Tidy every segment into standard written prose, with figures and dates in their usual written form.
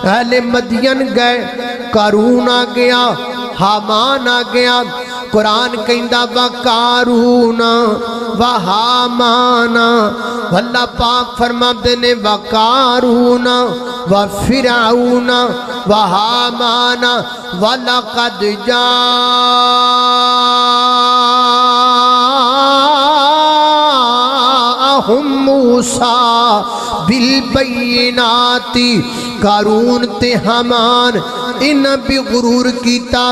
اہل مدین گئے، قارون آ گیا، حامان آ گیا۔ قرآن کہندا وَقَارُونَ وَحَامَانَ، اللہ پاک فرماتے نے وَقَارُونَ وَفِرْعَوْنَ وَحَامَانَ وَلَقَدْ جَاءَهُمْ مُوسَىٰ بِالْبَيِّنَاتِ۔ قارون تے حامان انہاں بھی غرور کیتا،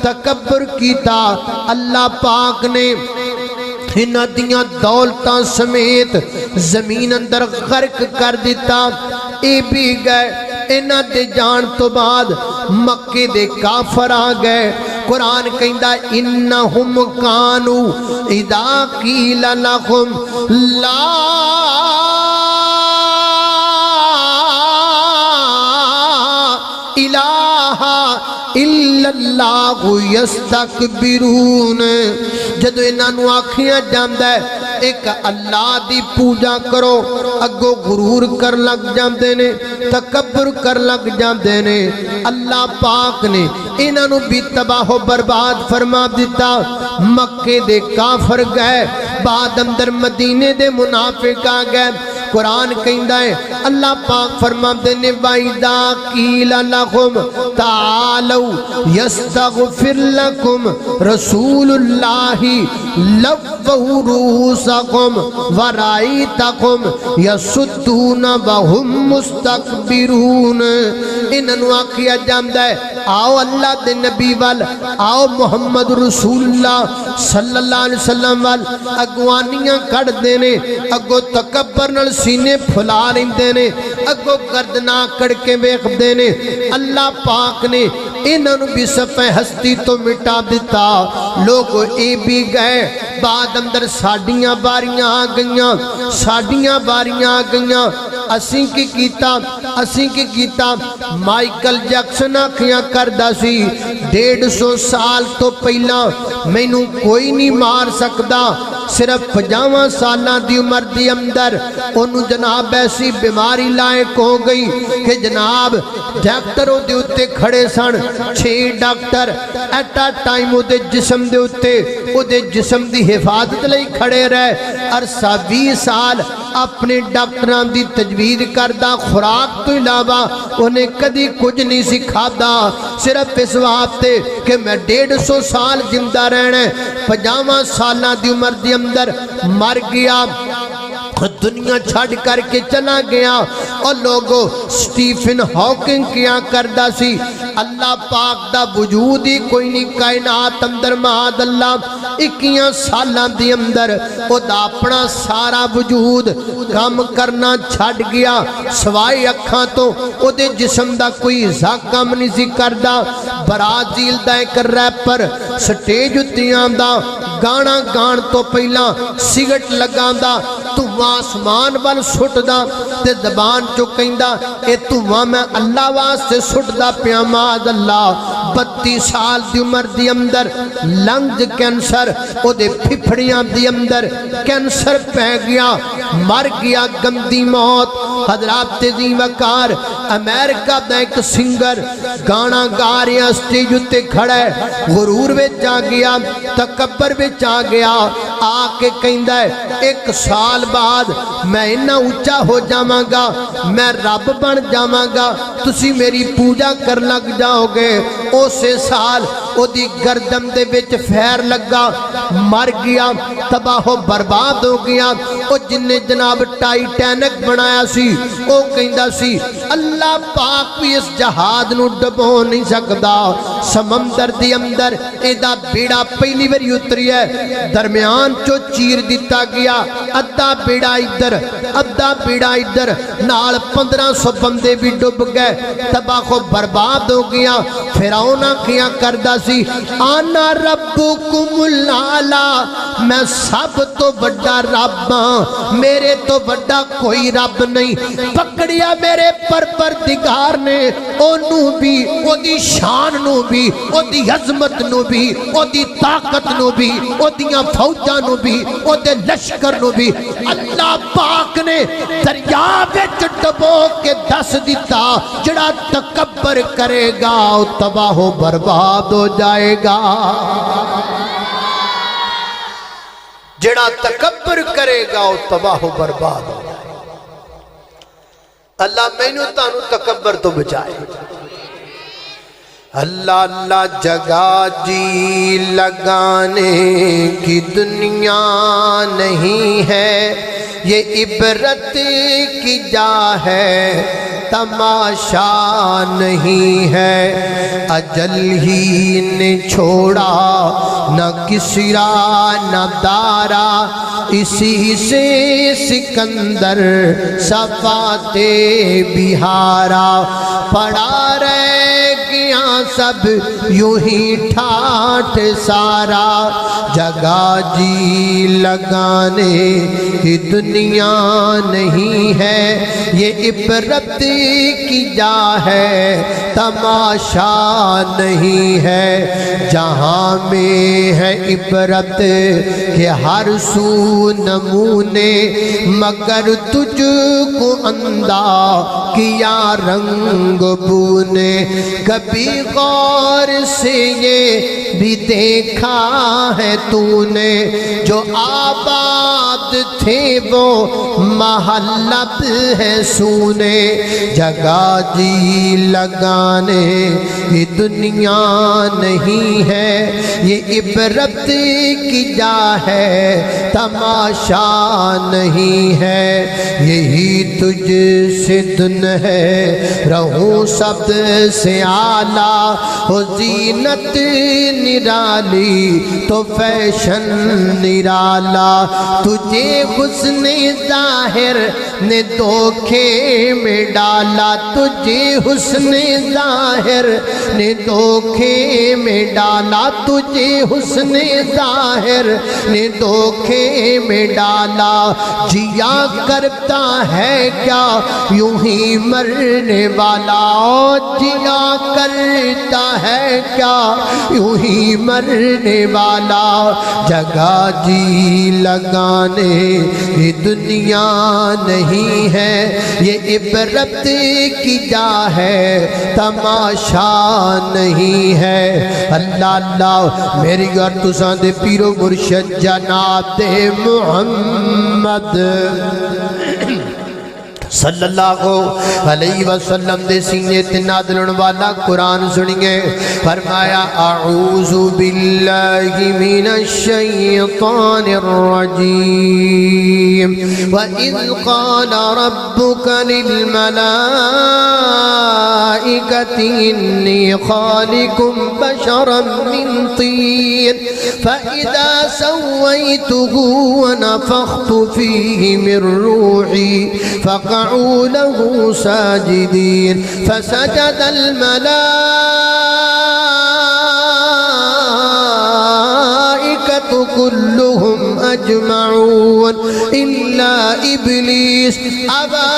تکبر کیتا، اللہ پاک نے انہاں دیاں دولتاں سمیت زمین اندر غرق کر دیتا۔ اے بھی گئے، انہاں دے جان تو بعد مکے دے کافر آ گئے۔ قرآن کہندا انہم کانوا اذا قیل لہم لا الہ الا اللہ یستکبرون، جدو انہاں نو آکھیا جاندا ہے ایک اللہ دی پوجا کرو، اگو غرور کر لگ جاندے نے، تکبر کر لگ جاندے نے۔ اللہ پاک نے انہاں نو بھی تباہ و برباد فرما دیتا۔ مکے دے کافر گئے، بعد اندر مدینے دے منافق آ گئے۔ قرآن کہندا ہے اللہ پاک فرماتے نے وَإِذَا قِيلَ لَهُمْ تَعَالَوْا يَسْتَغْفِرْ لَكُمْ رَسُولُ اللَّهِ لَوَّوْا رُؤُوسَهُمْ وَرَأَيْتَهُمْ يَصُدُّونَ وَهُمْ مُسْتَكْبِرُونَ۔ انہوں آکھیا جاندا ہے آؤ اللہ دے نبی وال، آؤ محمد رسول اللہ صلی اللہ علیہ وسلم وال، اگوانیاں کڑ دینے، اگو تکبر نال سینے پھلا لیندے نے، اگو گردنا کڑ کے بیخ دینے۔ اللہ پاک نے انہوں بھی صفحہ ہستی تو مٹا دیتا۔ لوگ اے بھی گئے، بعد اندر ساڑیاں باریاں آ گئیاں، ساڑیاں باریاں آ گئیاں۔ اسیں کی کیتا مائیکل جیکسن آکھیاں کردہ سی 150 سال تو پہلا مینوں کوئی نہیں مار سکدا، صرف 50 سالاں دی عمر دی اندر انہوں جناب ایسی بیماری لائق ہو گئی کہ جناب ڈاکٹروں دے اتے کھڑے سن، 6 ڈاکٹر ایٹ آ ٹائم دے جسم دے اتے دے جسم دی حفاظت لئی کھڑے رہے۔ عرصہ 20 سال اپنے ڈاکٹران دی تجویز کردہ خوراک تو علاوہ انہیں کدی کچھ نہیں سکھادا، صرف اس واسطے کہ میں 150 سال زندہ رہنا ہے۔ 50 سالہ دی عمر دی اندر مر گیا، دنیا چھڑ کر کے چلا گیا۔ اور لوگوں سٹیفن ہاکنگ کیا کردہ سی اللہ پاک دا وجود ہی کوئی نہیں کائنات اندر معاذ اللہ 21 سالہ دی اندر او دا اپنا سارا وجود کام کرنا چھڑ گیا، سوائے اکھاں تو او دے جسم دا کوئی حصہ کام نہیں سی کردہ۔ برازیل دا ایک ریپر سٹیج اتیاں دا گانا گان تو پہلا سگٹ لگاں دا تو آسمان وال سٹ دا تے زبان جو کہندا اے تو میں اللہ واسطے سٹ دا پیا معاذ اللہ۔ 32 سال دی عمر دی اندر لنگز کینسر او دے پھپھڑیاں دی اندر کینسر پہ گیا، مر گیا گندی موت۔ حضرات تیزی وقار امریکہ دا ایک سنگر گانا گا رہا سٹیج اتے کھڑا ہے، غرور وچ آ گیا، تکبر وچ آ گیا، آ کے کہندا ہے 1 سال بعد میں انہا اونچا ہو جاواں گا، میں رب بن جاواں گا، تسی میری پوجا کر لگ جاؤ گے۔ اسے سال او دی گردن دے وچ فیر لگا، مر گیا، تباہ و برباد ہو گیا۔ او جن نے جناب ٹائٹینک بنایا سی او کہندا سی اللہ پاک بھی اس جہاد نو ڈبو نہیں سکدا، سمندر دی اندر ایدہ بیڑا پہلی بری اتری ہے، درمیان چو چیر دیتا گیا، ادھا بیڑا ادھر ادھا بیڑا ادھر، نال 1500 بندے بھی ڈب گئے، تباہ و برباد ہو گیا۔ فرعون کیا کردہ سی آنا ربکم العالی، میں سب تو بڑا رب ہاں، میرے تو بڑا کوئی رب نہیں۔ پکڑیا میرے پروردگار نے اونوں بھی، او دی شان نو بھی، او دی عظمت نو بھی، او دی طاقت نو بھی، او دیاں فوجاں نو بھی، او دے لشکر نو بھی۔ اللہ پاک نے دریا وچ ڈبو کے دس دیتا جڑا تکبر کرے گا وہ تباہ و برباد ہو جائے گا، جڑا تکبر کرے گا وہ تباہ و برباد ہو جائے گا۔ اللہ مینوں تانوں تکبر تو بچائے۔ اللہ اللہ جگہ جی لگانے کی دنیا نہیں ہے، یہ عبرت کی جا ہے تماشا نہیں ہے۔ اجل ہی نے چھوڑا نہ کسرا نہ دارا، اسی سے سکندر صفاتے بہارا، پڑا رہ گیا سب یوں ہی ٹھاٹھ سارا، جگہ جی لگانے کی دنیا نہیں ہے، یہ عبرت کی جا ہے تماشا نہیں ہے۔ جہاں میں ہے عبرت کہ ہر سو نمونے، مگر تجھ کو اندھا کیا رنگ بونے، کبھی غور سے یہ بھی دیکھا ہے تو نے، جو آباد تھے وہ محلب ہے سونے، جگہ جی لگانے یہ دنیا نہیں ہے، یہ عبرت کی جا ہے تماشا نہیں ہے۔ یہی تجھ سے دن ہے رہوں سب سے اعلیٰ، ہو زینت نرالی تو فیشن نرالا، تجھے حسن ظاہر نے دھوکے میں ڈالا، تجھے حسن ظاہر نے دھوکے میں ڈالا، تجھے حسن ظاہر نے دھوکے میں ڈالا، جیا کرتا ہے کیا یوں ہی مرنے والا، جیا کرتا ہے کیا یوں ہی مرنے والا، جگہ جی لگانے یہ دنیا نہیں ہے، یہ عبرت کی جا ہے تماشا نہیں ہے۔ اللہ اللہ میری اور تساں دے پیرو مرشد جناب محمد صلی اللہ علیہ وسلم دے سینے تے نازلن والا قرآن سنیے۔ فرمایا اعوذ باللہ من الشیطان الرجیم، وَإِذْ قَالَ رَبُّكَ لِلْمَلَائِكَةِ إِنِّي خَالِقٌ بَشَرًا مِّن طِينٍ فَإِذَا سَوَّيْتُهُ وَنَفَخْتُ فِيهِ مِن رُّوحِي فقعوا له ساجدين، فسجد الملائكة كلهم أجمعون إلا إبليس أبى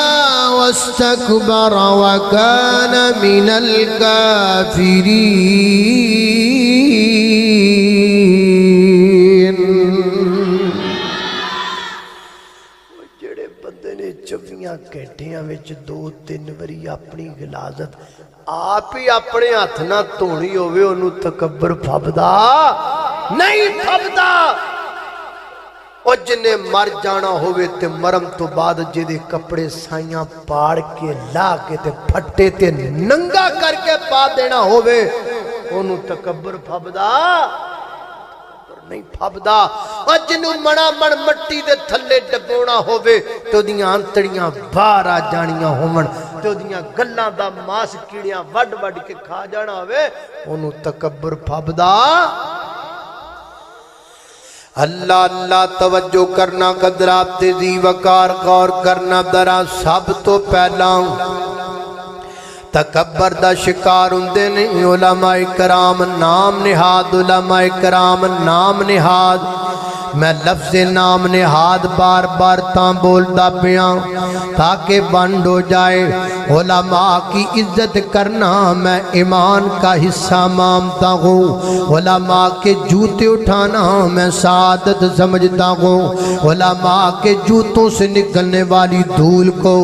واستكبر وكان من الكافرين۔ چوبیاں گھنٹیاں وچ دو تین وری اپنی غلاظت آپ ہی اپنے ہاتھ نہ دھونی ہوئے، انہوں تکبر پھبدا نہیں پھبدا۔ اور جنہیں مر جانا ہوئے تے مرم تو بعد جدے کپڑے سائیاں پاڑ کے لا کے تے پھٹے تے ننگا کر کے پا دینا ہوئے، انہوں تکبر پھبدا نہیں پھبدا۔ اور جنہوں مڑا مڑ مٹی دے تھلے ڈبونا ہوئے تو دیاں انتڑیاں باہر آ جانیاں ہومن، تو دیاں گلاں دا ماس کیڑیاں وڈ وڈ کے کھا جانا ہوئے، انہوں تکبر پھبدا۔ اللہ اللہ توجہ کرنا، قدرات تیزی وقار غور کرنا، درا سب تو پہلا تکبر دا شکار ہوندے نہیں علماء کرام نام نہاد، علماء کرام نام نہاد۔ میں لفظ نام نہاد بار بار تاں بولدا پیاں تاکہ بند ہو جائے۔ علماء کی عزت کرنا میں ایمان کا حصہ مانتا ہوں، علماء کے جوتے اٹھانا میں سعادت سمجھتا ہوں، علماء کے جوتوں سے نکلنے والی دھول کو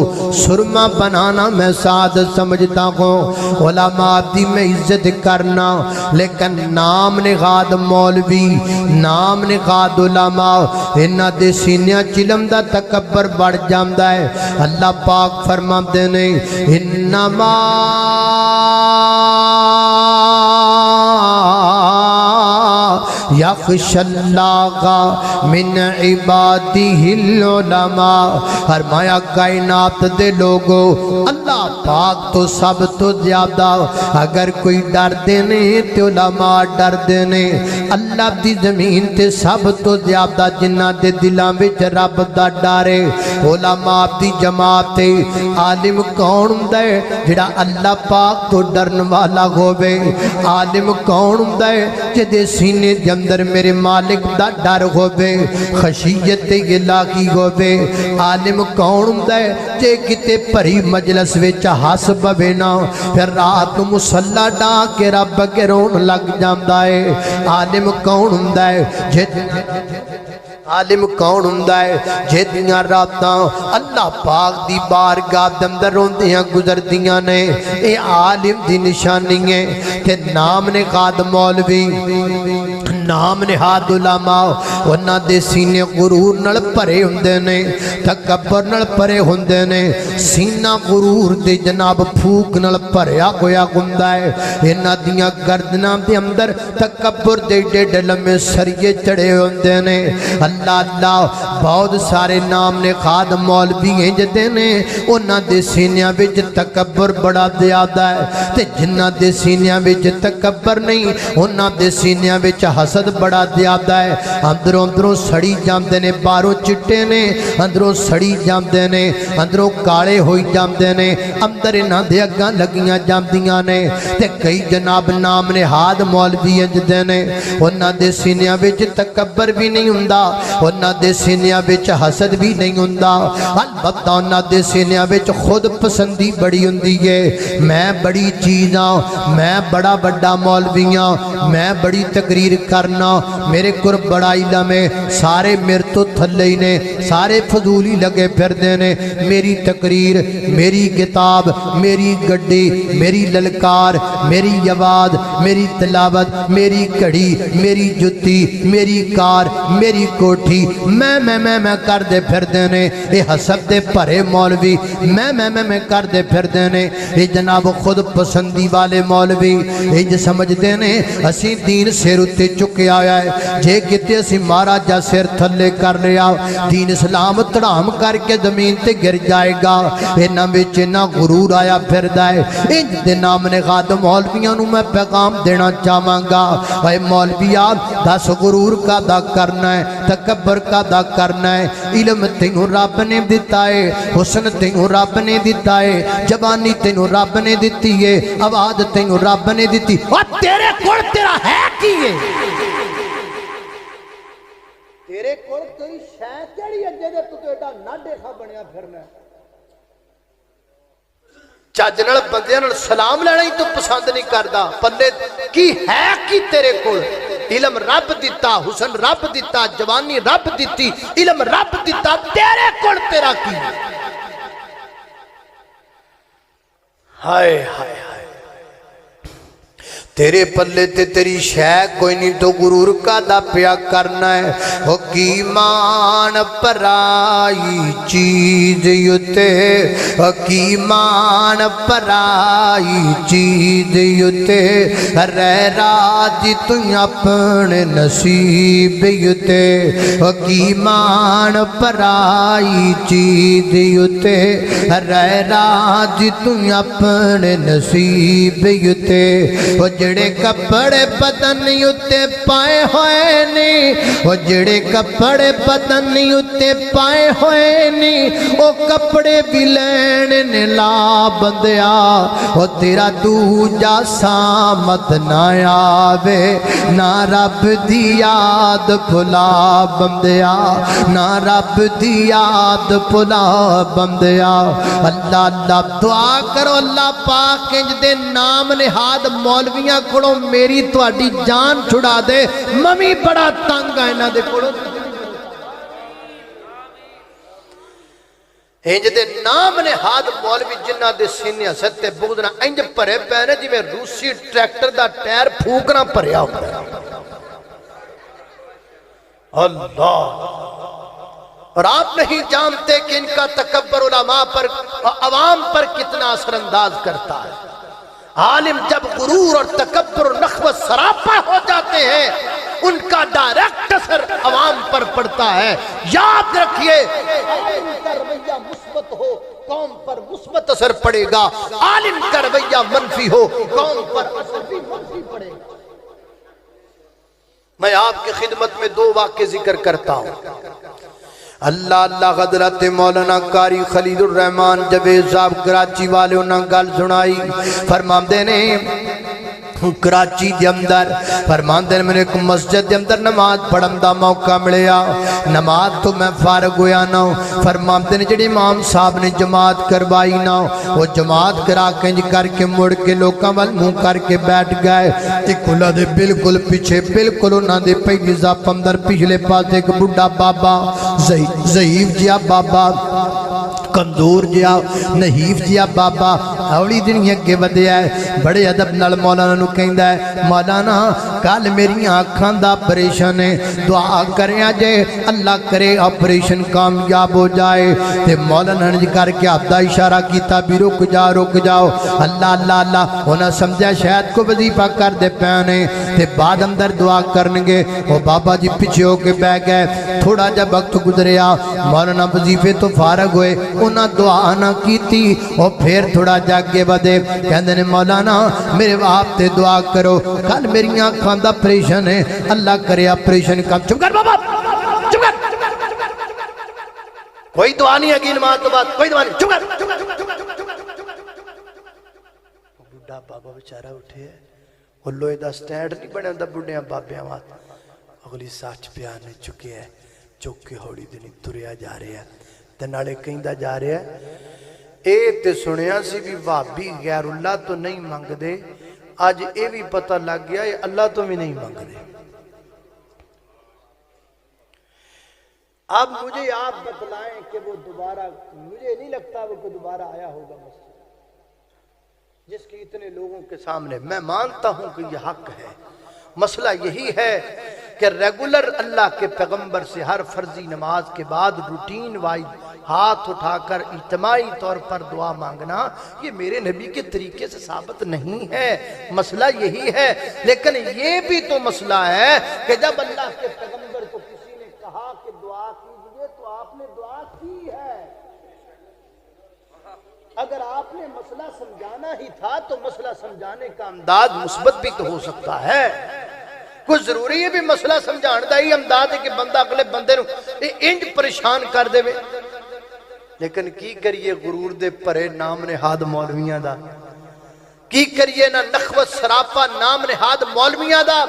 سرما بنانا میں سعادت سمجھتا ہوں، علماء دی میں عزت کرنا، لیکن نام نغاد مولوی، نام نغاد علماء، انہاں دے سینیاں چلم دا تکبر بڑھ جاندا ہے۔ اللہ پاک فرماندے نے انما یخشی اللہ من عبادہ العلماء، فرمایا کائنات دے لوگو اللہ پاک تو سب تو زیادہ اگر کوئی ڈر دینے تے علماء ڈر دینے، اللہ دی زمین تے سب تو زیادہ جنہ دے دلاں وچ رب دا ڈارے علماء دی جماعت۔ عالم کون ہوندا ہے جڑا اللہ پاک تو ڈرن والا ہووے، عالم کون ہوندا ہے جدے سینے دے اندر میرے مالک دا ڈر ہووے، خشیت الہی ہووے، عالم کون ہوندا ہے جے کتے بھری مجلس وچ ہس پوے نا پھر رات نوں مصلی ڈا کے رب کے رون لگ جاندا ہے۔ عالم کون ہوندا ہے عالم کون ہوندا ہے جہدیاں راتاں اللہ پاک دی بارگاہ دے اندر روندیاں گزردیاں نے، اے عالم دی نشانی ہے۔ تے نام نہاد مولوی، نام نہاد علماء، انہاں دے سینے غرور نال بھرے ہوندے نے، تکبر نال بھرے ہوندے نے، سینہ غرور دے جناب پھوک نال بھریا ہویا ہوندا ہے۔ انہاں دیاں گردناں دے اندر تکبر دے ڈیڈ لمے سریے چڑھے ہوندے نے۔ اللہ اللہ بہت سارے نام نہاد مولوی ہیں جدے نے انہاں دے سینیاں وچ تکبر بڑا زیادہ ہے، تے جنہاں دے سینیاں وچ تکبر نہیں انہاں دے سینیاں وچ حسد بڑا زیادہ ہے۔ اندروں اندروں سڑی جاندے نے، باہروں چٹے نے، اندروں سڑی جاندے نے، اندروں کالے ہوئی جاندے نے، اندر انہاں دے اگاں لگیاں جاندیاں نے۔ تے کئی جناب نام نہاد مولوی ہیں جدے نے انہاں دے سینیاں وچ تکبر بھی نہیں ہوندا، انہاں دے سینیاں وچ حسد بھی نہیں ہوندا، البتہ انہاں دے سینیاں وچ خود پسندی بڑی ہوندی ہے۔ میں بڑی چیزاں، میں بڑا بڑا مولویاں، میں بڑی تقریر کرنا، میرے کور بڑا علم ہے، سارے میرے تو تھلے ہی نے، سارے فضولی لگے پھردے نے، میری تقریر، میری کتاب، میری گڈی، میری للکار، میری آواز، میری تلاوت، میری کڑی، میری جتی، میری کار، میری کوٹھی، میں کر دے پھردے نے۔ اے حسد دے بھرے مولوی میں کر دے پھردے نے۔ اے جناب خود پسندی والے مولوی اے جو سمجھتے نے اسی دین سر اتے چکے آیا ہے، جے کتے اسی مارا جا سر تھلے کر لیا دین اسلام تڑام کر کے زمین تے گر جائے گا۔ انہاں وچ نہ غرور آیا پھردا ہے۔ انج دے نام نہاد مولویاں نوں میں پیغام دینا چاہواں گا، اے مولویا دس غرور کا دا کرنا ہے، تکبر کا دا کرنا ہے۔ علم تینوں رب نے دیتا ہے، حسن تینوں رب نے دیتا ہے، جوانی تینوں رب نے دیتی ہے، آواز تینوں رب نے دیتی، اور تیرے کول تیرا ہے کی ہے؟ تیرے کول کوئی شے کیڑی ہے جے تو ایڈا نہ دیکھا بنیا پھرنا ہے؟ چج نال بندیاں نال سلام لینا ہی تو پسند نہیں کردا، پلے کی ہے کی تیرے کول؟ علم رب دیتا، حسن رب دیتا، جوانی رب دیتی، علم رب دیتا، تیرے کول تیرا کی؟ ہائے ہائے ہائے، تیرے پلے تے تیری شے کوئی نہیں تو غرور کا دا پیا کرنا ہے۔ حکیمان پرائی چیز یوتے، حکیمان پرائی چیز یوتے، رہ راج تو اپنے نصیب یوتے، حکیمان پرائی چیز یوتے، رہ راج تو اپنے نصیب یوتے۔ جڑے کپڑے بدن اتے پائے ہوئے نے وہ جڑے کپڑے بدن اتے پائے ہوئے نے وہ کپڑے بھی لین نے لا بندیا وہ تیرا دوجا سامت نہ آوے نہ رب دی یاد بھلا بندیا نہ رب دی یاد بھلا بندیا اللہ اللہ دعا کرو اللہ پاک انج دے نام نہاد مولویاں کھڑو میری تواڈی جان چھڑا دے ممی بڑا تنگ ہے نہ دے کھڑو انج دے نام نہاد مولوی جنہ دے سینے ست بغدنا انج پرے پینے جی میں روسی ٹریکٹر دا ٹیر پھوکنا پریا ہوتا اللہ اور آپ نہیں جانتے کہ ان کا تکبر علماء پر عوام پر کتنا اثر انداز کرتا ہے عالم جب غرور اور تکبر اور نخوت سراپا ہو جاتے ہیں ان کا ڈائریکٹ اثر عوام پر پڑتا ہے یاد رکھیے عالم کا رویہ مثبت ہو قوم پر مثبت اثر پڑے گا عالم کا رویہ منفی ہو قوم پر اثر بھی منفی پڑے گا میں آپ کی خدمت میں دو واقعے ذکر کرتا ہوں اللہ اللہ حضرت مولانا قاری خلیل الرحمن جوید صاحب کراچی والے انہاں گل سنائی فرماندے نے کراچی دے اندر فرماندے نے میرے ایک مسجد دے اندر نماز پڑھن دا موقع ملیا نماز تو میں فارغ ہویا نا فرماندے نے جڑی امام صاحب نے جماعت کروائی نا وہ جماعت کرا کے کر کے مڑ کے لوکاں وال منہ کر کے بیٹھ گئے تے کھلا دے بالکل پیچھے بالکل انہاں دے پہلی صف اندر پچھلے پاس ایک بڈھا بابا ضعیف جیا بابا کمزور جیا نحیف جیا بابا اولی دن اگے ودیا ہے بڑے ادب نال مولانا نو کہندا ہے مولانا کل میری آنکھاں دا آپریشن ہے دعا کریا جے اللہ کرے آپریشن کامیاب ہو جائے تے مولانا نے کر کے ہاتھ دا اشارہ کیتا بھی رک جاؤ اللہ اللہ اللہ انہاں سمجھا شاید کو وظیفہ کر دے پیانے تے بعد اندر دعا کرنگے وہ بابا جی پیچھے ہو کے بہ گئے تھوڑا جا وقت گزریا مولانا وظیفے تو فارغ ہوئے انہاں دعا نہ کیتی اور پھر تھوڑا جاگے ودے کہندے نے مولانا میرے باپ تے دعا کرو کل میری آنکھاں دا آپریشن ہے اللہ کرے آپریشن کا چپ کر بابا چپ کر کوئی دعا نہیں اگی نماز تو بعد کوئی دعا نہیں چپ کر بڈھا بابا بیچارہ اٹھے ہے وہ لوہے دا سٹینڈ نہیں بنے دا بڈھیاں بابیاں وات اگلی سچ پیانے چکے ہے چک کے ہوڑی دنی تریا جا رہے ہیں تے نالے کہیں دا جا رہے ہیں اے تے سنیا سی بھی وابی غیر اللہ تو نہیں مانگ دے آج اے بھی پتہ لگ گیا یہ اللہ تو بھی نہیں مانگ دے اب مجھے آپ بتلائیں کہ وہ دوبارہ مجھے نہیں لگتا وہ کوئی دوبارہ آیا ہوگا مسجد جس کی اتنے لوگوں کے سامنے میں مانتا ہوں کہ یہ حق ہے مسئلہ یہی ہے کہ ریگولر اللہ کے پیغمبر سے ہر فرضی نماز کے بعد روٹین وائز ہاتھ اٹھا کر اجتماعی طور پر دعا مانگنا یہ میرے نبی کے طریقے سے ثابت نہیں ہے مسئلہ یہی ہے لیکن یہ بھی تو مسئلہ ہے کہ جب اللہ کے پیغمبر کو کسی نے کہا کہ دعا کیجئے تو آپ نے دعا کی ہے اگر آپ نے مسئلہ سمجھانا ہی تھا تو مسئلہ سمجھانے کا انداز مثبت بھی تو ہو سکتا ہے کچھ ضروری ہے بھی مسئلہ سمجھان دا ہی انداز ہے کہ بندہ اگلے بندے نو انج پریشان کر دے لیکن کی کریے غرور دے پرے نام نہاد مولویاں دا کی کریے نہ نخوت سراپا نام نہاد مولویاں دا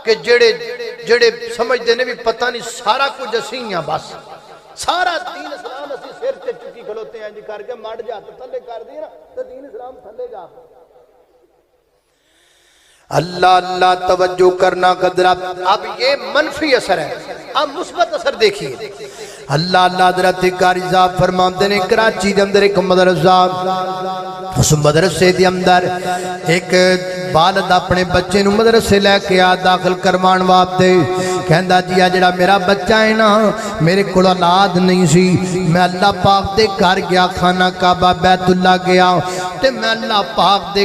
کہ جڑے سمجھ دینے بھی پتہ نہیں سارا کچھ اسیاں بس سارا دین اسلام اسی سر تے چکی کھلوتے ہیں جی کر کے مڑ جاتے تھلے کر دی نا تو دین اسلام تھلے جا اللہ اللہ توجہ کرنا قدرہ اب یہ منفی اثر ہے اب مثبت اثر دیکھیے اللہ اللہ حضرت قاری صاحب فرماتے ہیں کراچی دے اندر ایک مدرسہ اس مدرسے دے اندر ایک والد اپنے بچے نو مدرسے لے کے آ داخل کروان واسطے کہندا جی آ جڑا میرا بچہ ہے نا میرے کول اولاد نہیں سی میں اللہ پاک دے گھر گیا خانہ کعبہ بیت اللہ گیا تے میں اللہ پاک دے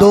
2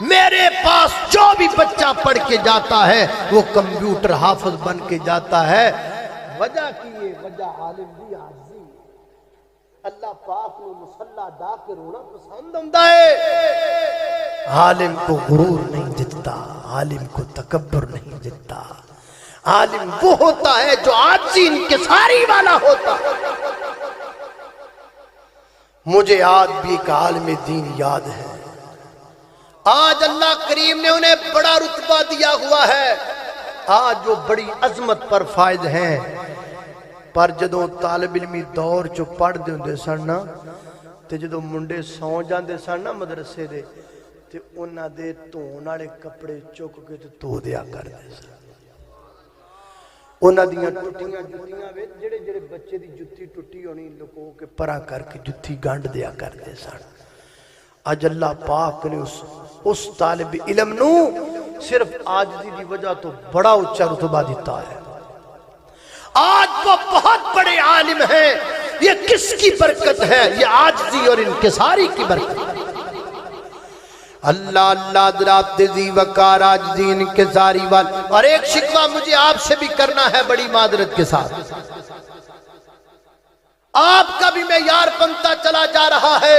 میرے پاس جو بھی بچہ پڑھ کے جاتا ہے وہ کمپیوٹر حافظ بن کے جاتا ہے۔ وجہ کی یہ وجہ عالم بھی عاجزی، اللہ پاک نے مصلا دا کے رونا پسند ہوتا ہے۔ عالم کو غرور نہیں جتتا، عالم کو تکبر نہیں جتتا، عالم وہ ہوتا ہے جو عاجزی انکساری والا ہوتا ہے۔ مجھے آج بھی ایک عالم دین یاد ہے، آج اللہ کریم نے انہیں بڑا رتبہ دیا ہوا ہے، آج وہ بڑی عظمت پر فائد ہیں، پر جدوں طالب علمی دور چو پڑھ دے ہوندے سن نا تے جدوں منڈے سو جاندے سن نا مدرسے دے تے انہاں دے دھون والے کپڑے چک کے تے دھو دیا کردے سن۔ انہاں دیاں ٹٹیاں جتیاں وچ جڑے جڑے بچے دی جتی ٹٹی ہونی لکو کے پراں کر کے جتی گنڈ دیا کردے سن۔ اج اللہ پاک نے اس طالب علم نو صرف عاجزی دی وجہ تو بڑا اونچا رتبہ دیتا ہے۔ آج وہ بہت بڑے عالم ہیں، یہ کس کی برکت ہے؟ یہ عاجزی اور انکساری کی برکت ہے۔ اللہ اللہ درات ذی وقار عاجزی انکساری وال۔ اور ایک شکوہ مجھے آپ سے بھی کرنا ہے بڑی معذرت کے ساتھ، آپ کا بھی معیار بنتا چلا جا رہا ہے،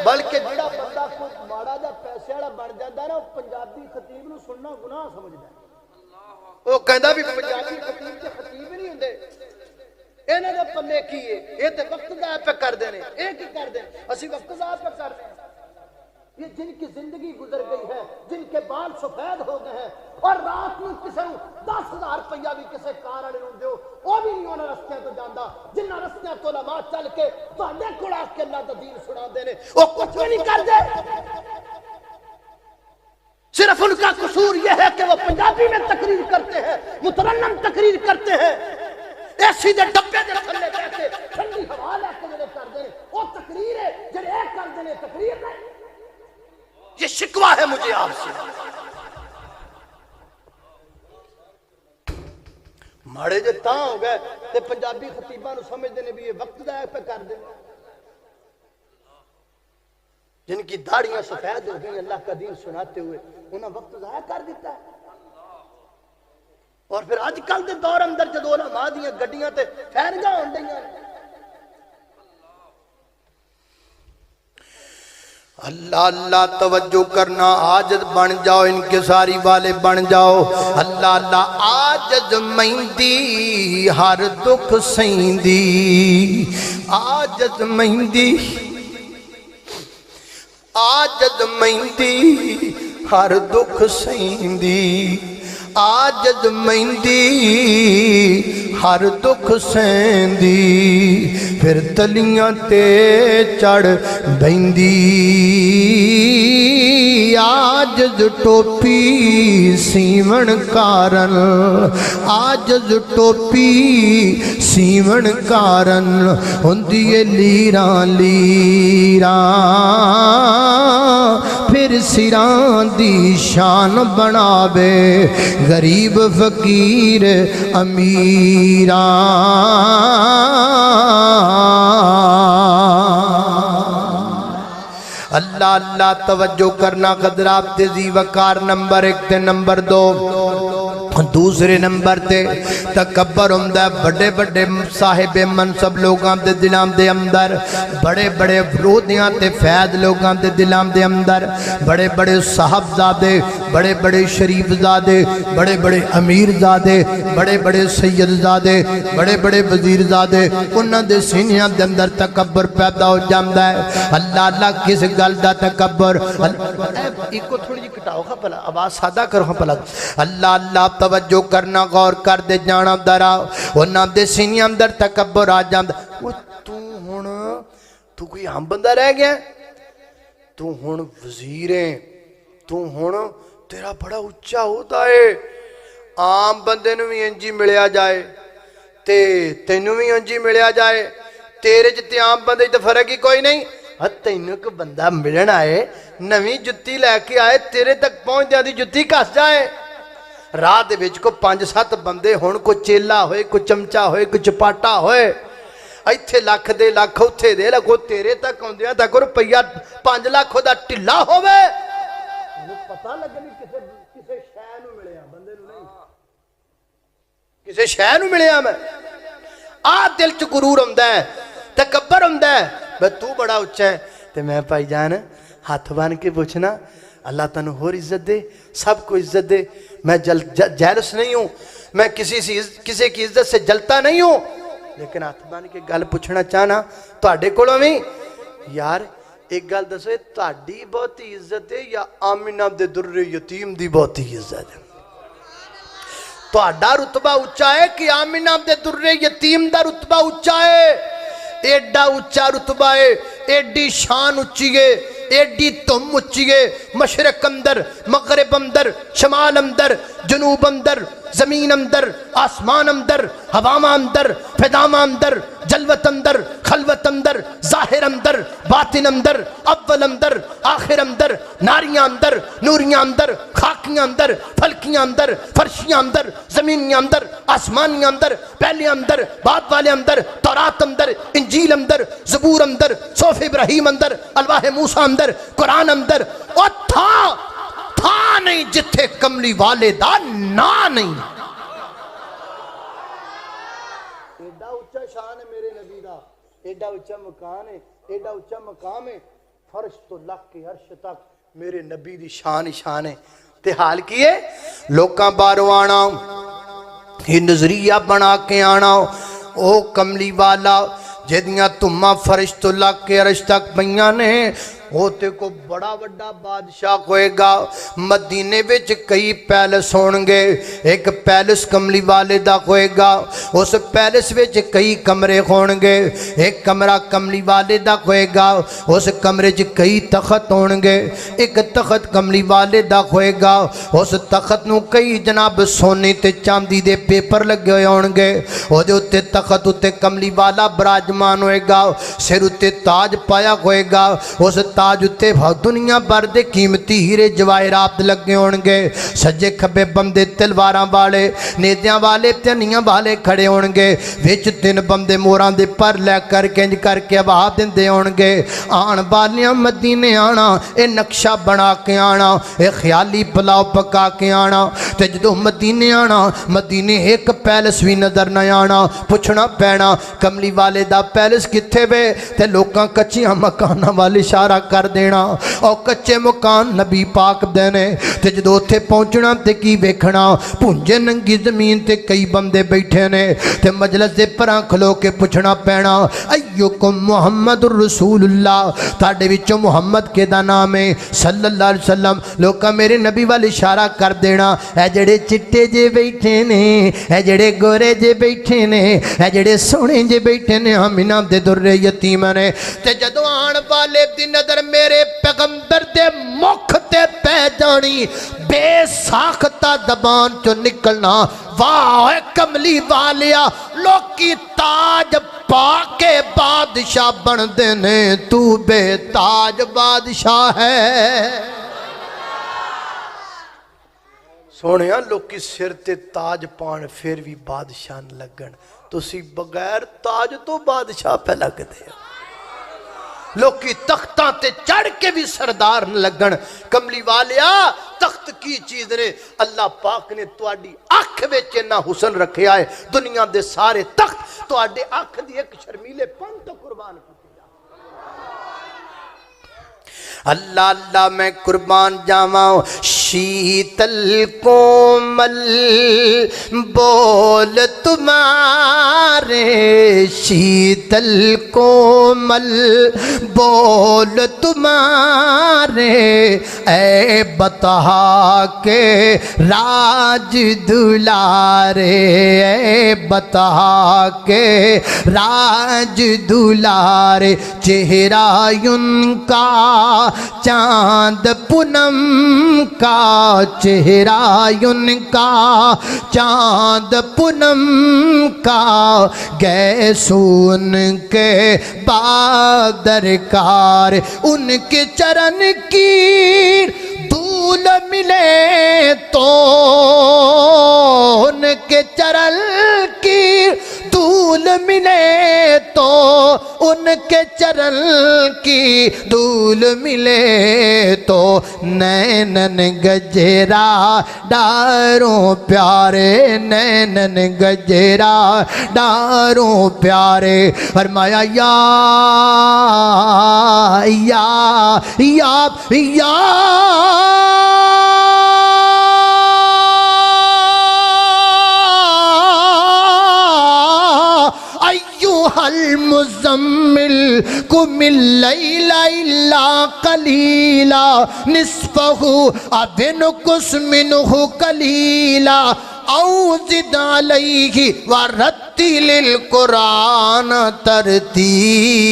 بلکہ جڑا بندہ کوئی ماڑا جا پیسے والا بن جاتا ہے نا پنجابی خطیب نو سننا گناہ سمجھدا ہے۔ وہ کہندا بھی پنجابی خطیب تے خطیب نہیں ہوندے، انہاں دے پلے کی ہے، یہ تے وقت ضائع پہ کر دینے، یہ کی کر دیں اسی وقت ضائع پہ کر دیں۔ یہ جن کی زندگی گزر گئی ہے، جن کے بال سفید ہو گئے ہیں، اور رات میں کسی 10,000 روپیہ بھی کسی کار والے نوں دیو وہ بھی نہیں انہاں رستیاں تو جاندا، جنہاں رستیاں تو علماء چل کے تہاڈے کول آ کے اللہ دا دین سناندے نے، وہ کچھ بھی نہیں کردے۔ صرف ان کا قصور یہ ہے کہ وہ پنجابی میں تقریر کرتے ہیں، مترنم تقریر کرتے ہیں، ایسی دے ڈبے دے تھلے بیٹھے ٹھنڈی ہوا لے کے جڑے کردے نے وہ تقریر ہے، جڑے اے کردے نے تقریر نہیں۔ یہ شکوہ ہے مجھے آپ سے۔ ماڑے جو تاں ہو گئے تے پنجابی خطیباں نو سمجھدے نے بھی یہ وقت ضائع پہ کر دیں، جن کی داڑیاں سفید ہو گئی اللہ کا دین سناتے ہوئے انہاں وقت ضائع کر دیتا ہے۔ اور پھر آج کل دے دور اندر جدو علماء دیاں گڈیاں تے فیرنگاں ہون ڈیاں، اللہ اللہ توجہ کرنا، عاجز بن جاؤ، انکساری والے بن جاؤ۔ اللہ اللہ عاجز مہندی ہر دکھ سہندی، عاجز مہندی عاجز مہندی ہر دکھ سہندی، عاجز مہندی ہر دکھ سہندی، پھر تلیاں تے چڑھ بہندی، عاجز ٹوپی سیون کارن، عاجز ٹوپی سیون کارن، ہوندی اے لیراں لیراں، پھر سران دی شان بناوے غریب فقیر امیراں۔ اللہ اللہ توجہ کرنا، قدرات ذی وقار نمبر 1 تے نمبر 2۔ دوسرے نمبر تے تکبر ہوندہ ہے بڑے بڑے صاحب منصب لوگاں دے دلام دے اندر، بڑے بڑے فرودیاں تے فیض لوگاں دے دلام دے اندر، بڑے بڑے صاحبزادے، بڑے بڑے شریف زادے، بڑے بڑے امیر زادے، بڑے بڑے سید زادے، بڑے بڑے وزیر زادے، انہاں دے سینیاں دے اندر تکبر پیدا ہو جاندہ ہے۔ اللہ اللہ کس گل دا تکبر، ایک کو تھوڑی جی کٹاؤ گا پلا، آواز سادہ کرو گا پلا۔ اللہ اللہ توجہ کرنا، غور کر دے جانا درا، انہاں دے سینیاں اندر تکبر آ جاندہ۔ وہ تو کوئی عام بندہ رہ گیا، تو ہن وزیریں، تو ہن تیرا بڑا اچھا ہوتا ہے، عام بندے نو بھی انجی ملیا جائے تے تینو بھی انجی ملیا جائے، تیرے جتے عام بندے تو فرق ہی کوئی نہیں۔ تینو کو بندہ ملن آئے، نویں جتی لے کے آئے، تیرے تک پہنچ جاتی جتی کس جائے، راہ دے وچ کو 5-7 بندے ہون، کو چیلا ہوئے، کو چمچا ہوئے، کو چپاٹا ہوئے، ایتھے لاکھ دے لاکھ اتھے دے لاکھ، تیرے تک ہوندیاں تک روپیہ 5 لاکھ دا ٹلا ہوئے، پتا لگے نہیں کسی شے نو ملیا بندے نو نہیں کسی شے نو ملیا میں دل چ غرور ہوندا ہے تکبر ہوندا ہے بے تو بڑا اچا ہے تے میں بھائی جان ہاتھ بن کے پوچھنا اللہ تانوں ہور عزت دے سب کو عزت دے میں جیلس نہیں ہوں میں کسی کی عزت سے جلتا نہیں ہوں لیکن ہاتھ بن کے گل پوچھنا چاہنا تواڈے کولوں وی یار ایک گل دسو تہاڈی بہتی عزت ہے یا آمنہ دے در یتیم دی بہتی عزت ہے تہاڈا رتبہ اونچا ہے کہ آمنہ دے در یتیم دا رتبہ اونچا ہے ایڈا اونچا رتبہ ہے ایڈی شان اونچی ہے ایڈی تم اونچی ہے مشرق اندر مغرب اندر شمال اندر جنوب اندر زمین اندر آسمان اندر ہواما اندر فداما اندر جلوت اندر خلوت اندر ظاہر اندر باطن اندر اول اندر آخر اندر ناریاں اندر نوریاں اندر خاکیاں اندر فلکیاں اندر فرشیاں اندر زمینیاں اندر آسمانیاں اندر پہلے اندر بعد والے اندر تورات اندر انجیل اندر زبور اندر صحف ابراہیم اندر الواح موسیٰ اندر قرآن اندر اور تھا نہیں جتھے کملی والے دا نا نہیں ایڈا اچھا شان ہے میرے نبی دا ایڈا اچھا مکان ہے ایڈا اچھا مقام ہے فرش تو لکھ کے عرش تک میرے نبی دی شان ہے تے حال کی ہے لوکاں باروں آنا یہ نظریہ بنا کے آنا او کملی والا جدیاں تمہاں فرش تو لکھ کے عرش تک پئیاں نے ہوتے کو بڑا بڑا بادشاہ ہوئے گا مدینے وچ کئی پیلس ہونگے ایک پیلس کملی والے دا ہوئے گا اس پیلس وچ کئی کمرے ہونگے ایک کمرہ کملی والے دا ہوئے گا اس کمرے وچ کئی تخت ہونگے ایک تخت کملی والے دا ہوئے گا اس تخت نو کئی جناب سونے تے چاندی دے پیپر لگے ہوئے ہونگے او دے اتے تخت اتے کملی والا براجمان ہوئے گا سر اتے تاج پایا ہوئے گا اس تاج اتے دنیا بھر دے قیمتی ہیرے جواہرات لگے ہونگے سجے کھبے بندے تلواراں والے نیزیاں والے تنیاں والے کھڑے ہونگے وچ تین بندے موراں دے پر لے کر کے آواز دیندے ہونگے آن والیاں مدینے آنا اے نقشہ بنا کے آنا اے خیالی پلاؤ پکا کے آنا تے جدوں مدینے آنا مدینے ایک پیلس بھی نظر نہ آنا پوچھنا پینا کملی والے دا پیلس کتھے وے تے لوکاں کچیاں مکاناں والے اشارہ کر دینا اور کچے مکان نبی پاک دینے تے جدو تھے پہنچنا تے کی ویکھنا پونجے ننگی زمین تے کئی بندے بیٹھے نے تے مجلس دے پران کھلو کے پوچھنا پینا ایوکم محمد الرسول اللہ تاڑے وچوں محمد کے دا نام ہے صلی اللہ علیہ وسلم لوکا میرے نبی والی اشارہ کر دینا اے جڑے چٹے جے بیٹھے نے اے جڑے گورے جے بیٹھے نے اے جڑے سونے جے بیٹھے نے آمینہ دے در یتیم نے تے جدو آن والے دی نظر میرے پیغمبر دے مکھ تے پہ جانی بے ساختہ زبان چو نکلنا واہ کملی والیا لوکی تاج پاکے بادشاہ بن دینے تو بے تاج بادشاہ ہے سونیا لوکی سر تے تاج پان پھر بھی بادشاہ نہ لگن تو سی بغیر تاج تو بادشاہ پہ لگ دے لوکی تختاں تے چڑھ کے بھی سردار نہ لگن کملی والیا تخت کی چیز نے اللہ پاک نے تواڈی آنکھ وچ نہ حسن رکھیا ہے دنیا دے سارے تخت تواڈے آنکھ دی ایک شرمیلے پن تو قربان کیتے اللہ اللہ میں قربان جاواں شیتل کومل بول تمہارے شیتل کومل بول تمہارے اے بطحا کے راج دلارے اے بطحا کے راج دلارے چہرہ ان کا چاند پونم کا چہرہ ان کا چاند پونم کا گیسو ان کے بادرکار ان کے چرن کی دھول ملے تو ان کے چرن کی دھول دھول ملے تو ان کے چرن کی دھول ملے تو نینن گجرا ڈاروں پیارے نینن گجرا ڈاروں پیارے فرمایا یا المزمل قم اللیل الا قلیلا نصفہ او انقص منہ قلیلا او زد علیہ ورتل القرآن ترتیلا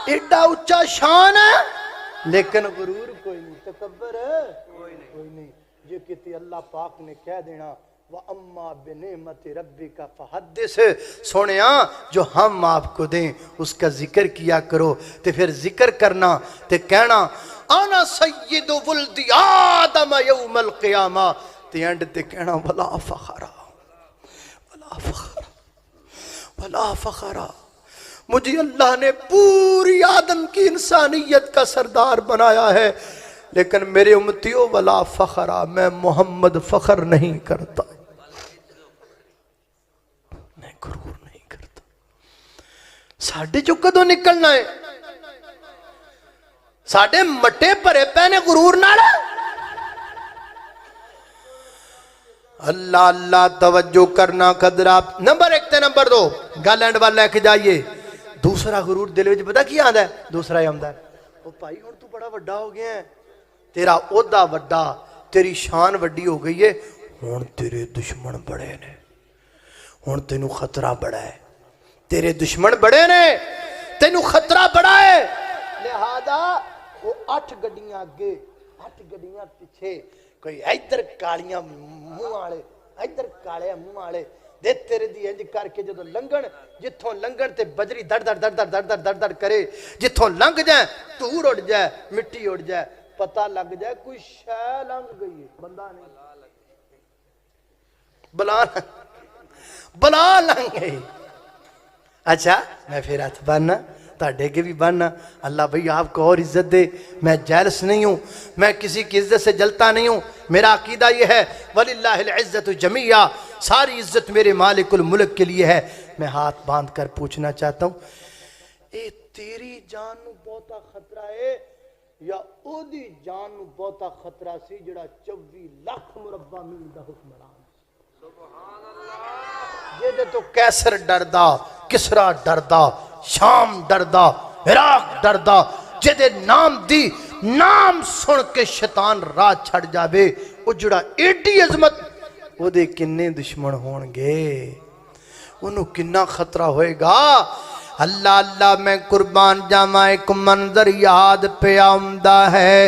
ایڈا اچھا شان ہے لیکن غرور کوئی نہیں، تکبر کوئی نہیں۔ یہ کہتی اللہ پاک نے کہہ دینا وَأَمَّا بِنِعْمَةِ رَبِّكَ فَحَدِّث، سونیا جو ہم آپ کو دیں اس کا ذکر کیا کرو، تے پھر ذکر کرنا تے کہنا انا سید ولد آدم یوم القیامہ، تے اینڈ تے کہنا ولا فخرا ولا فخرا ولا فخرا، مجھے اللہ نے پوری آدم کی انسانیت کا سردار بنایا ہے، لیکن میرے امتیوں ولا فخرا، میں محمد فخر نہیں کرتا، میں غرور نہیں کرتا۔ ساڑھے جو کدوں نکلنا ہے، ساڑھے مٹے پرے پہنے غرور نہ رہا۔ اللہ اللہ توجہ کرنا قدرہ۔ نمبر ایک تے نمبر دو گالینڈ والا لے کے جائیے۔ دوسرا غرور دل وچ پتہ کی آندا ہے؟ دوسرا یہ آندا ہے او بھائی ہن تو بڑا بڑا ہو گیا ہے، تیرا عہدہ وڈا، تیری شان وڈی ہو گئی ہے، ہن تیرے دشمن بڑے نے، ہن تینوں خطرہ بڑا ہے، تیرے دشمن بڑے نے، تینوں خطرہ بڑا ہے، لہذا وہ 8 گڈیاں آگے 8 گڈیاں پیچھے، کوئی ادھر کالیاں منہ والے ادھر کالے منہ والے دے تیرے دی انج کر کے جدو لنگن، جتھوں لنگن تے بجری دڑ دڑ دڑ دڑ دڑ دڑ دڑ دڑ کرے، جتھوں لنگ جائے دھور اڑ جائے مٹی اڑ جائے، پتہ لگ جائے کوئی شے لنگ گئی ہے، بندہ نہیں، بلا لنگ گئی۔ اچھا میں پھر ہاتھ باننا تاڑے کے بھی باننا، اللہ بھئی آپ کو اور عزت دے، میں جیلس نہیں ہوں، میں کسی کی عزت سے جلتا نہیں ہوں، میرا عقیدہ یہ ہے وَلِلَّهِ الْعِزَّةُ جَمِيعًا، ساری عزت میرے مالک الملک کے لیے ہے۔ میں ہاتھ باندھ کر پوچھنا چاہتا ہوں اے تیری جان نو بہتا خطرہ ہے یا او دی جان نو بہتا خطرہ سی جڑا 24 لاکھ مربع میل دا حکمران؟ یہ دے تو کیسر ڈردا، کسرا ڈردا، شام ڈردا، عراق ڈردا، جدے نام دی نام سن کے شیطان راہ چھڑ جاوے، وہ جڑا ایڈی عظمت، وہ دے کنے دشمن ہون گے، انہوں کنا خطرہ ہوئے گا۔ اللہ اللہ میں قربان جاواں ایک منظر یاد پہ آمدہ ہے،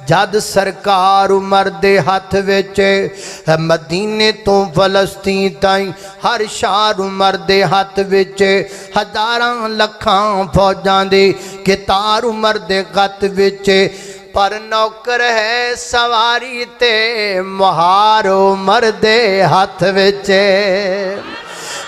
جد سرکار عمر دے ہاتھ وچے مدینے تو فلسطین تائیں ہر شہر عمر دے ہاتھ وچے، ہزاراں لکھاں فوجاں دے کتار عمر دے ہاتھ وچے، پر نوکر ہے سواری تے مہار عمر دے ہاتھ وچے۔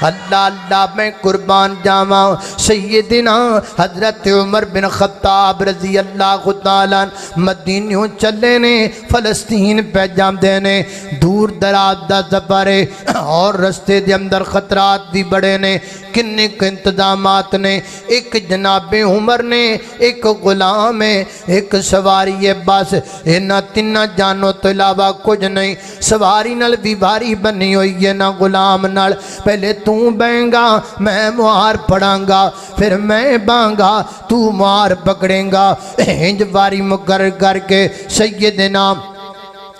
اللہ اللہ میں قربان جاواں سیدنا حضرت عمر بن خطاب رضی اللہ تعالیٰ مدینیوں چلے نے، فلسطین پہ جام دینے، دور دراز دا سفر ہے اور رستے دے اندر خطرات بھی بڑے نے، کنے کے انتظامات نے، ایک جناب عمر نے، ایک غلام ہے، ایک سواری ہے، بس اینا تینہ جانو تو علاوہ کچھ نہیں، سواری نال بھی بھاری بنی ہوئی ہے نا غلام نال، پہلے تو بہیں گا میں مہار پڑھاں گا، پھر میں بانگا تو مہار پکڑیں گا، ہنج باری مقرر کر کے سیدنا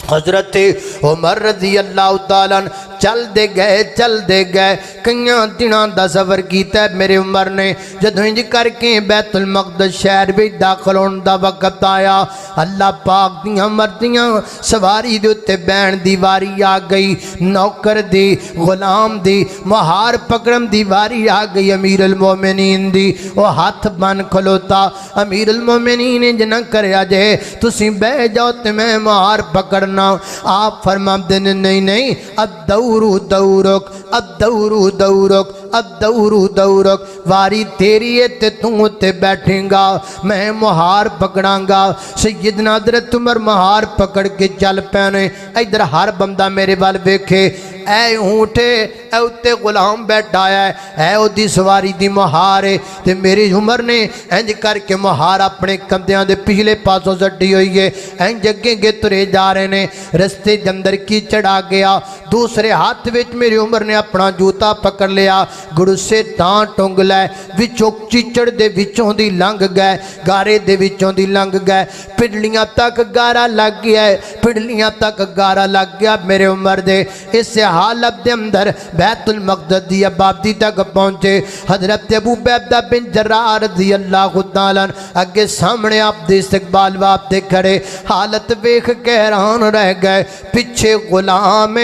حضرت عمر رضی اللہ تعالیٰ چل دے گئے کئیاں دناں دا سفر کیتا ہے میرے عمر نے جدوں انج کر کے بیت المقدس شہر وچ داخل ہون دا وقت آیا اللہ پاک دیاں مردیاں سواری دے اُتے بہن دی واری آ گئی نوکر دی غلام دی مہار پکڑن دی واری آ گئی امیر المومنین دی وہ ہاتھ بن کھلوتا امیر المومنین انج نہ کریا جے تسی بہ جاؤ تے میں مہار پکڑنا آپ فرماندے نے نہیں الدور دورک الدور دورک الدور دورک واری تیری ہے تے تو تے بیٹھیں گا میں مہار پکڑاں گا سیدنا حضرت عمر مہار پکڑ کے چل پینے ادھر ہر بندہ میرے وال ویکھے اے اونٹے اے اتے غلام بیٹھا ہے او دی سواری دی مہار ہے تے میری عمر نے انج کر کے مہار اپنے کندیاں دے پچھلے پاسوں سٹی ہوئی ہے انج اگے گے ترے جا رہے نے رستے دے اندر کی چڑھا گیا دوسرے ہاتھ وچ میری عمر نے اپنا جوتا پکڑ لیا گڑ سے تاں ٹنگ لے وچوں چچڑ دے وچوں دی لنگ گئے گارے دے وچوں دی لنگ گئے پڈلیاں تک گارا لگ گیا ہے پڈلیاں تک گارا لگ گیا میرے عمر دے اس حالت دے اندر بیت المقدس دی آبادی تک پہنچے حضرت ابو عبیدہ بن جراح رضی اللہ تعالیٰ اگے سامنے آپ دے استقبال واپ دے کھڑے حالت ویکھ کے حیران رہ گئے پیچھے غلام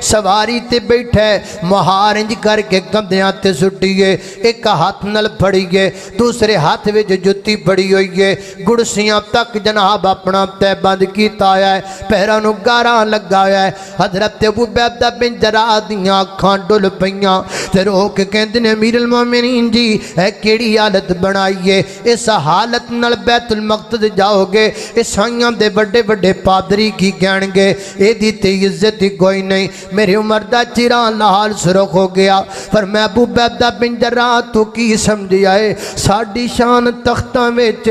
سواری تے بیٹھے مہار انج کر کے کندیاں تے سٹیے ایک ہاتھ نل پھڑی گئے دوسرے ہاتھ وچ جُتی پڑی ہوئی ہے گڑسیاں تک جناب اپنا تے بند کیتا ہے پیراں نوں گاراں لگایا ہے حضرت ابو عبیدہ بن جراح دیاں اکھاں ڈل پیاں تے رو کے کہندے نے امیر المومنین جی اے کیڑی حالت بنائیے اس حالت نال بیت المقدس جاؤ گے عیسائیاں دے بڑے بڑے پادری کی کہن گے اے دی تے عزت کوئی نہیں میرے عمر دا چہرہ لال سرخ ہو گیا پر میں ابو عبیدہ بن جراح تو کی سمجھ آئے ساڈی شان تختاں وچ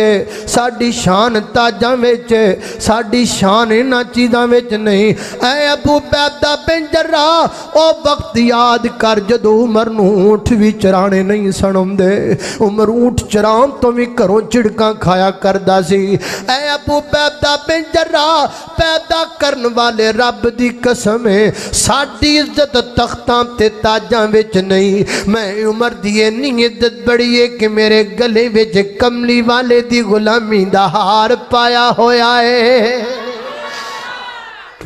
ساڈی شان تاجاں وچ ساڈی شان انہاں چیزاں وچ نہیں اے ابو عبیدہ بن جراح او وقت یاد کر جدو عمر نوں اونٹ وی چرانے نہیں سنوندے عمر اونٹ چران تو بھی گھروں چڑکاں کھایا کردا سی اے ابو عبیدہ بن جراح پیدا کرن والے رب دی قسم ہے ساڈی عزت تختاں تے تاجاں وچ نہیں میں عمر دی اتنی عزت بڑی ہے کہ میرے گلے وچ کملی والے دی غلامی دا ہار پایا ہویا ہے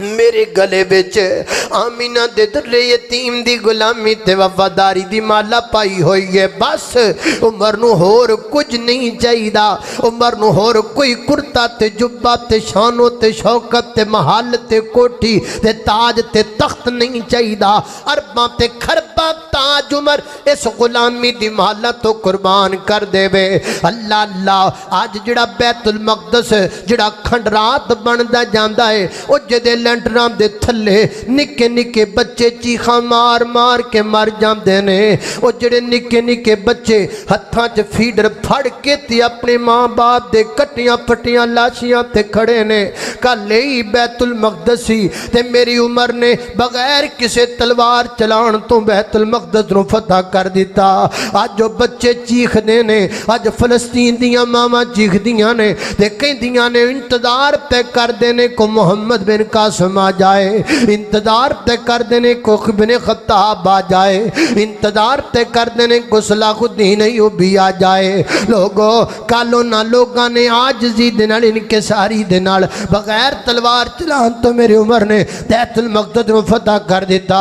میرے گلے بچ آمینہ دے در یتیم دی غلامی تے وفاداری دی مالا پائی ہوئی ہے بس عمر نو ہور کچھ نہیں چاہیدا عمر نو ہور کوئی کرتا تے جبہ تے شانو تے شوکت تے محل تے کوٹھی تے تاج تے تخت نہیں چاہیدا ارباں تے کھرباں تاج عمر اس غلامی دی مالا تو قربان کر دے بے اللہ اللہ آج جڑا بیت المقدس جڑا کھنڈرات بندہ جاندہ ہے او جدے لینٹرام دے تھلے نکے نکے بچے چیخاں مار مار کے مر جاندے نے او جڑے نکے نکے بچے ہتھاں چ فیڈر پھڑ کے تے اپنے ماں باپ دے کٹیاں پھٹیاں لاشیاں تے کھڑے نے کل ہی بیت المقدسی تے میری عمر نے بغیر کسے تلوار چلان تو بیت المقدس نو فتح کر دیتا آج جو بچے چیخ دے نے آج فلسطین دیاں ماما چیخ دیاں نے تے کہیں دیاں نے انتظار تے کر دینے کو محمد بن قاسم آ جائے انتظار تے کر دینے کو بن خطاب آ جائے انتظار تے کر دینے کو صلاح الدین ایوبی آ جائے لوگو کالو نہ لوگاں نے عاجزی دنال ان کے ساری دنال بغیر تلوار چلان تو میری عمر نے بیت المقدس میں فتح کر دیتا